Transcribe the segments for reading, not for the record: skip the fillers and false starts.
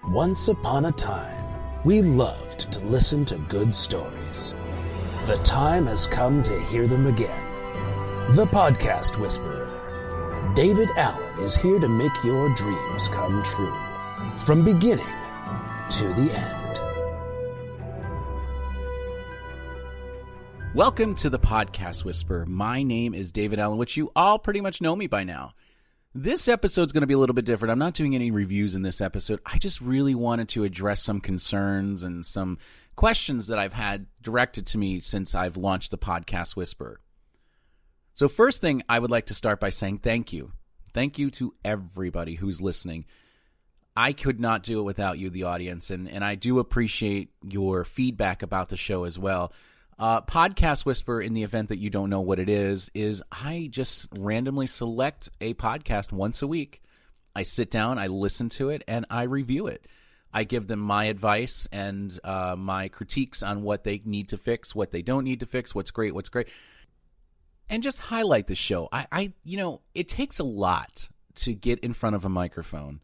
Once upon a time, we loved to listen to good stories. The time has come to hear them again. The Podcast Whisperer. David Allen is here to make your dreams come true. From beginning to the end. Welcome to the Podcast Whisperer. My name is David Allen, which you all pretty much know me by now. This episode's going to be a little bit different. I'm not doing any reviews in this episode. I just really wanted to address some concerns and some questions that I've had directed to me since I've launched the Podcast Whisperer. So first thing, I would like to start by saying thank you. Thank you to everybody who's listening. I could not do it without you, the audience, and I do appreciate your feedback about the show as well. Podcast Whisperer, in the event that you don't know what it is I just randomly select a podcast once a week. I sit down, I listen to it, and I review it. I give them my advice and my critiques on what they need to fix, what they don't need to fix, what's great, and just highlight the show. It takes a lot to get in front of a microphone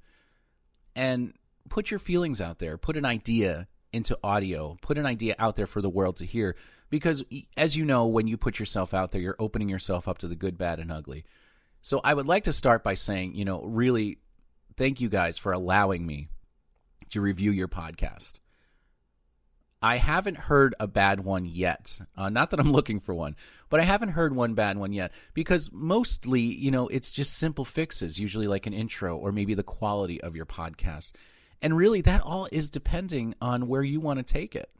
and put your feelings out there, put an idea into audio, put an idea out there for the world to hear. Because, as you know, when you put yourself out there, you're opening yourself up to the good, bad, and ugly. So I would like to start by saying, really thank you guys for allowing me to review your podcast. I haven't heard a bad one yet. Not that I'm looking for one, but I haven't heard one bad one yet. Because mostly, it's just simple fixes, usually like an intro or maybe the quality of your podcast. And really, that all is depending on where you want to take it.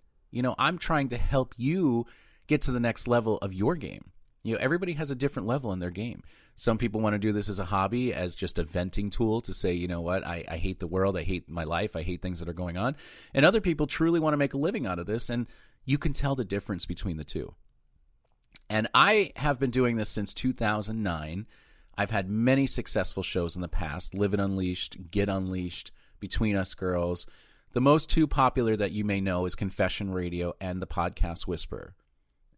I'm trying to help you get to the next level of your game. Everybody has a different level in their game. Some people want to do this as a hobby, as just a venting tool to say, you know what, I hate the world, I hate my life, I hate things that are going on. And other people truly want to make a living out of this, and you can tell the difference between the two. And I have been doing this since 2009. I've had many successful shows in the past: Live It Unleashed, Get Unleashed, Between Us Girls. The most two popular that you may know is Confession Radio and the Podcast Whisperer.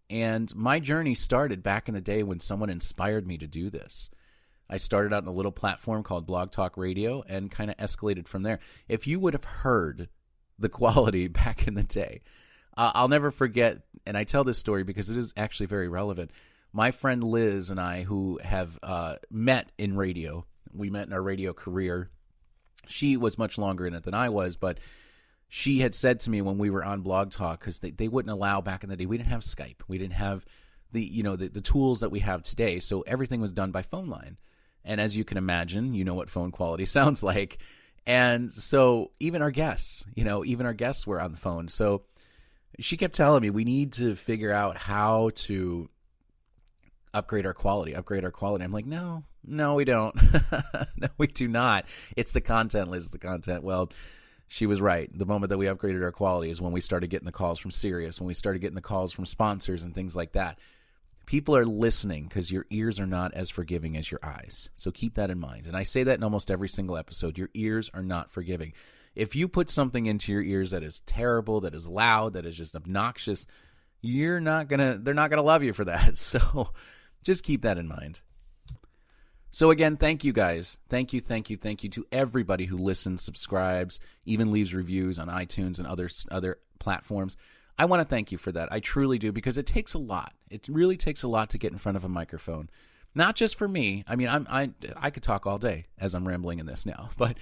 And my journey started back in the day when someone inspired me to do this. I started out in a little platform called Blog Talk Radio and kind of escalated from there. If you would have heard the quality back in the day, I'll never forget, and I tell this story because it is actually very relevant. My friend Liz and I, who have met in radio, we met in our radio career. She was much longer in it than I was, but she had said to me when we were on Blog Talk, because they wouldn't allow back in the day, we didn't have Skype. We didn't have the tools that we have today, so everything was done by phone line. And as you can imagine, you know what phone quality sounds like. And so even our guests were on the phone. So she kept telling me we need to figure out how to upgrade our quality. I'm like, no, we don't. No, we do not. It's the content, Liz, the content. Well, she was right. The moment that we upgraded our quality is when we started getting the calls from Sirius, when we started getting the calls from sponsors and things like that. People are listening because your ears are not as forgiving as your eyes. So keep that in mind. And I say that in almost every single episode. Your ears are not forgiving. If you put something into your ears that is terrible, that is loud, that is just obnoxious, they're not gonna love you for that. So just keep that in mind. So again, thank you guys. Thank you to everybody who listens, subscribes, even leaves reviews on iTunes and other platforms. I want to thank you for that. I truly do, because it takes a lot. It really takes a lot to get in front of a microphone. Not just for me. I mean, I could talk all day as I'm rambling in this now, but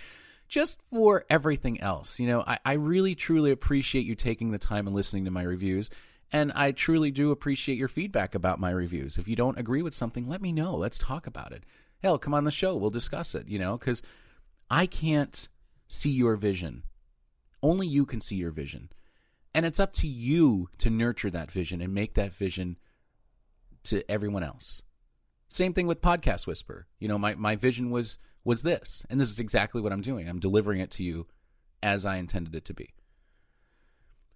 just for everything else. I really, truly appreciate you taking the time and listening to my reviews. And I truly do appreciate your feedback about my reviews. If you don't agree with something, let me know. Let's talk about it. Hell, come on the show. We'll discuss it, because I can't see your vision. Only you can see your vision. And it's up to you to nurture that vision and make that vision to everyone else. Same thing with Podcast Whisperer. My vision was this, and this is exactly what I'm doing. I'm delivering it to you as I intended it to be.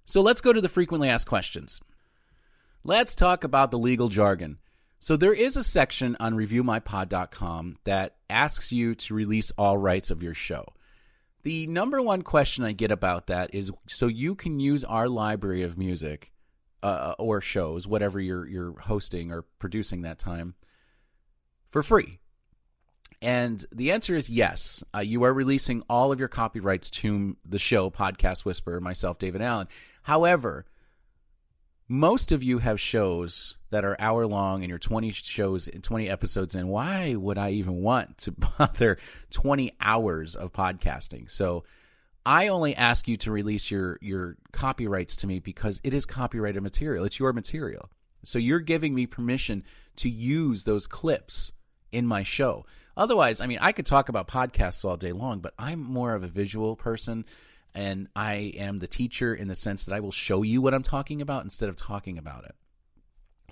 So let's go to the frequently asked questions. Let's talk about the legal jargon. So there is a section on reviewmypod.com that asks you to release all rights of your show. The number one question I get about that is, so you can use our library of music or shows, whatever you're hosting or producing that time, for free. And the answer is yes. You are releasing all of your copyrights to the show, Podcast Whisperer, myself, David Allen. However, most of you have shows that are hour long and you're 20 shows and 20 episodes in. Why would I even want to bother 20 hours of podcasting? So I only ask you to release your copyrights to me because it is copyrighted material. It's your material. So you're giving me permission to use those clips in my show. Otherwise, I mean, I could talk about podcasts all day long, but I'm more of a visual person, and I am the teacher in the sense that I will show you what I'm talking about instead of talking about it.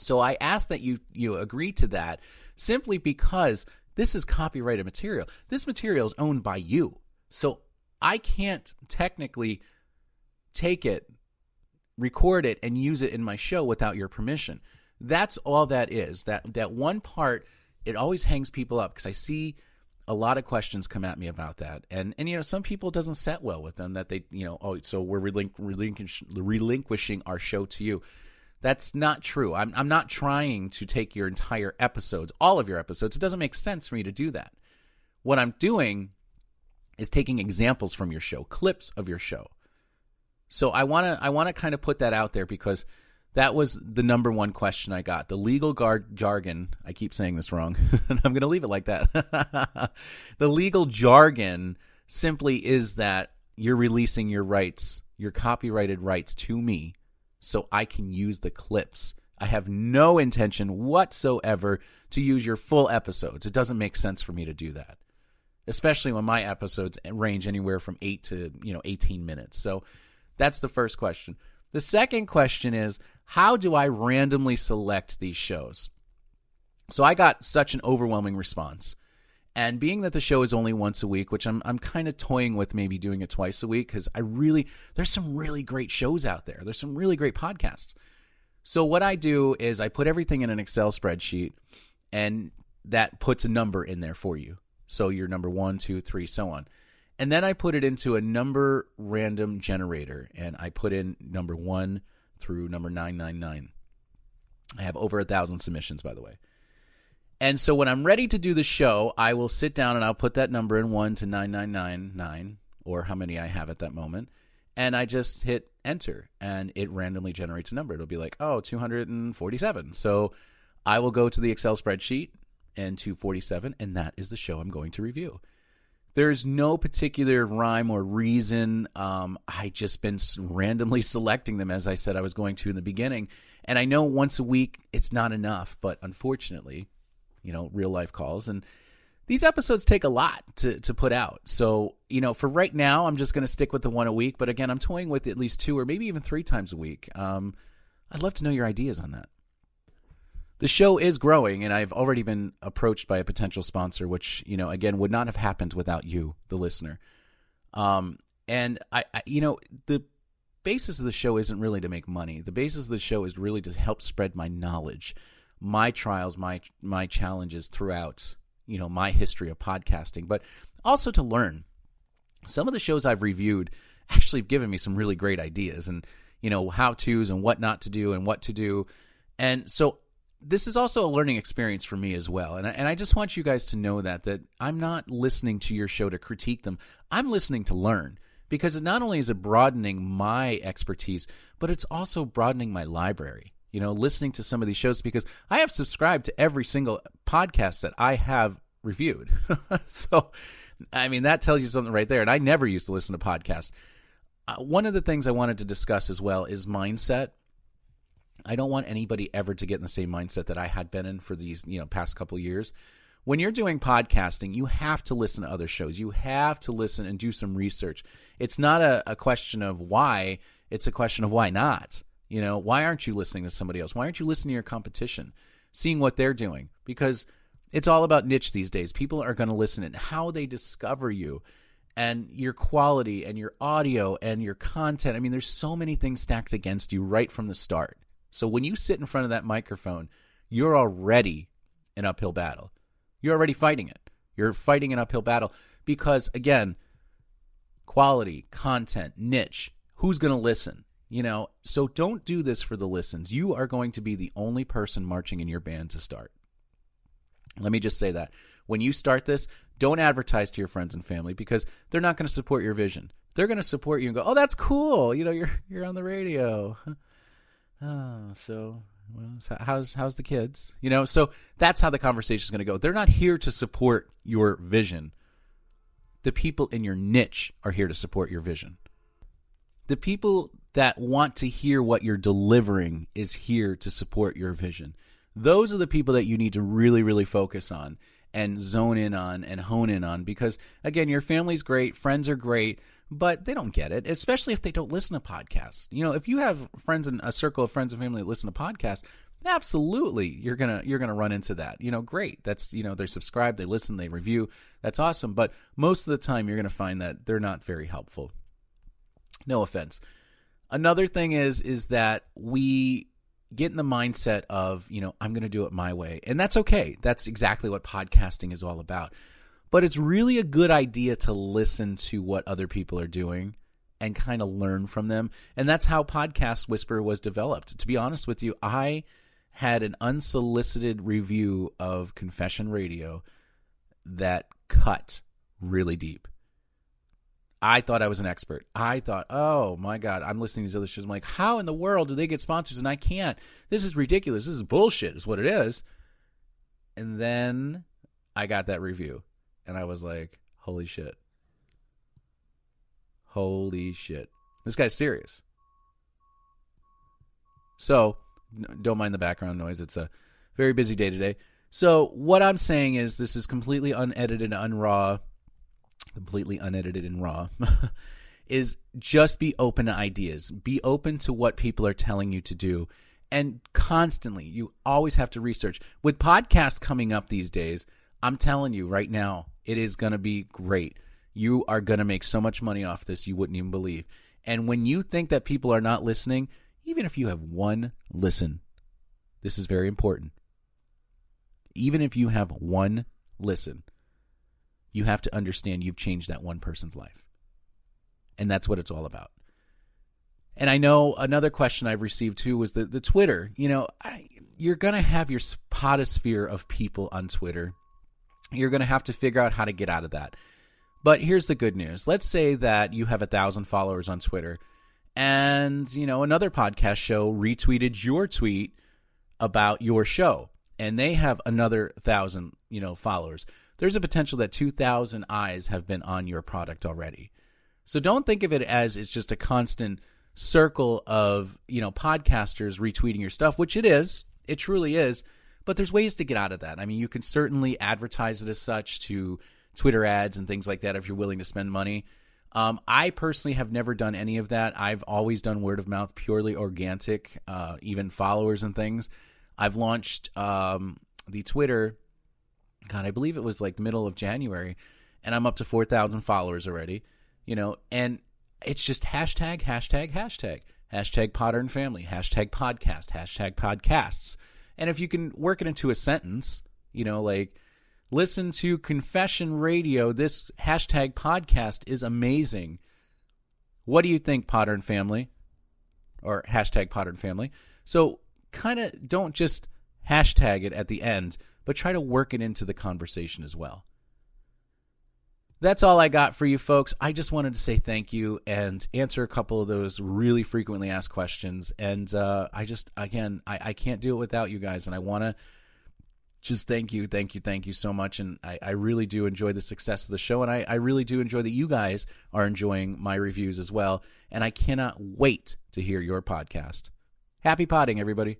So I ask that you agree to that simply because this is copyrighted material. This material is owned by you. So I can't technically take it, record it, and use it in my show without your permission. That's all that is. That one part, it always hangs people up because I see a lot of questions come at me about that. And some people, it doesn't set well with them that they, so we're relinquishing our show to you. That's not true. I'm not trying to take your entire episodes, all of your episodes. It doesn't make sense for me to do that. What I'm doing is taking examples from your show, clips of your show. So I want to kind of put that out there because that was the number one question I got. The legal jargon, I keep saying this wrong, and I'm going to leave it like that. The legal jargon simply is that you're releasing your rights, your copyrighted rights to me so I can use the clips. I have no intention whatsoever to use your full episodes. It doesn't make sense for me to do that, especially when my episodes range anywhere from 8 to 18 minutes. So that's the first question. The second question is, how do I randomly select these shows? So I got such an overwhelming response. And being that the show is only once a week, which I'm kind of toying with maybe doing it twice a week because there's some really great shows out there. There's some really great podcasts. So what I do is I put everything in an Excel spreadsheet, and that puts a number in there for you. So you're number 1, 2, 3, so on. And then I put it into a number random generator, and I put in number 1 through number 999. I have over 1,000 submissions, by the way. And so when I'm ready to do the show, I will sit down and I'll put that number in 1 to 9999, or how many I have at that moment, and I just hit enter, and it randomly generates a number. It'll be like, 247. So I will go to the Excel spreadsheet and 247, and that is the show I'm going to review. There's no particular rhyme or reason. I just been randomly selecting them as I said I was going to in the beginning. And I know once a week it's not enough, but unfortunately, real life calls. And these episodes take a lot to put out. So, for right now, I'm just going to stick with the one a week. But again, I'm toying with at least 2 or maybe even 3 times a week. I'd love to know your ideas on that. The show is growing, and I've already been approached by a potential sponsor, which, again, would not have happened without you, the listener. And the basis of the show isn't really to make money. The basis of the show is really to help spread my knowledge, my trials, my challenges throughout, my history of podcasting, but also to learn. Some of the shows I've reviewed actually have given me some really great ideas and, how-tos and what not to do and what to do. And so this is also a learning experience for me as well. And I just want you guys to know that I'm not listening to your show to critique them. I'm listening to learn, because not only is it broadening my expertise, but it's also broadening my library. Listening to some of these shows, because I have subscribed to every single podcast that I have reviewed. So, that tells you something right there. And I never used to listen to podcasts. One of the things I wanted to discuss as well is mindset. I don't want anybody ever to get in the same mindset that I had been in for these, past couple of years. When you're doing podcasting, you have to listen to other shows. You have to listen and do some research. It's not a question of why. It's a question of why not. Why aren't you listening to somebody else? Why aren't you listening to your competition, seeing what they're doing? Because it's all about niche these days. People are going to listen and how they discover you and your quality and your audio and your content. There's so many things stacked against you right from the start. So when you sit in front of that microphone, you're already an uphill battle. You're already fighting it. You're fighting an uphill battle because, again, quality, content, niche, who's going to listen? So don't do this for the listens. You are going to be the only person marching in your band to start. Let me just say that. When you start this, don't advertise to your friends and family because they're not going to support your vision. They're going to support you and go, "Oh, that's cool. You're on the radio." Oh, so how's the kids? So that's how the conversation is going to go. They're not here to support your vision. The people in your niche are here to support your vision. The people that want to hear what you're delivering is here to support your vision. Those are the people that you need to really, really focus on and zone in on and hone in on because, again, your family's great, friends are great, but they don't get it, especially if they don't listen to podcasts. If you have friends in a circle of friends and family that listen to podcasts, absolutely, you're gonna run into that. Great. That's they're subscribed, they listen, they review. That's awesome. But most of the time, you're gonna find that they're not very helpful. No offense. Another thing is that we get in the mindset of I'm gonna do it my way, and that's okay. That's exactly what podcasting is all about. But it's really a good idea to listen to what other people are doing and kind of learn from them. And that's how Podcast Whisperer was developed. To be honest with you, I had an unsolicited review of Confession Radio that cut really deep. I thought I was an expert. I thought, oh my God, I'm listening to these other shows. I'm like, how in the world do they get sponsors and I can't? This is ridiculous. This is bullshit is what it is. And then I got that review. And I was like, holy shit. Holy shit. This guy's serious. So, don't mind the background noise. It's a very busy day today. So, what I'm saying is this is completely unedited and raw, is just be open to ideas. Be open to what people are telling you to do. And constantly, you always have to research. With podcasts coming up these days, I'm telling you right now, it is going to be great. You are going to make so much money off this you wouldn't even believe. And when you think that people are not listening, even if you have one listen, this is very important. Even if you have one listen, you have to understand you've changed that one person's life. And that's what it's all about. And I know another question I've received too was the Twitter. You're going to have your potosphere of people on Twitter. You're going to have to figure out how to get out of that. But here's the good news. Let's say that you have 1,000 followers on Twitter and, another podcast show retweeted your tweet about your show and they have another 1,000, followers. There's a potential that 2,000 eyes have been on your product already. So don't think of it as it's just a constant circle of, podcasters retweeting your stuff, which it is. It truly is. But there's ways to get out of that. I mean, you can certainly advertise it as such to Twitter ads and things like that if you're willing to spend money. I personally have never done any of that. I've always done word of mouth, purely organic, even followers and things. I've launched the Twitter, God, I believe it was like the middle of January, and I'm up to 4,000 followers already, and it's just hashtag Potter and Family, hashtag podcast, hashtag podcasts. And if you can work it into a sentence, like listen to Confession Radio, this hashtag podcast is amazing. What do you think, Potter and Family? Or hashtag Potter and Family. So kind of don't just hashtag it at the end, but try to work it into the conversation as well. That's all I got for you folks. I just wanted to say thank you and answer a couple of those really frequently asked questions. And I can't do it without you guys. And I want to just thank you so much. And I really do enjoy the success of the show. And I really do enjoy that you guys are enjoying my reviews as well. And I cannot wait to hear your podcast. Happy potting, everybody.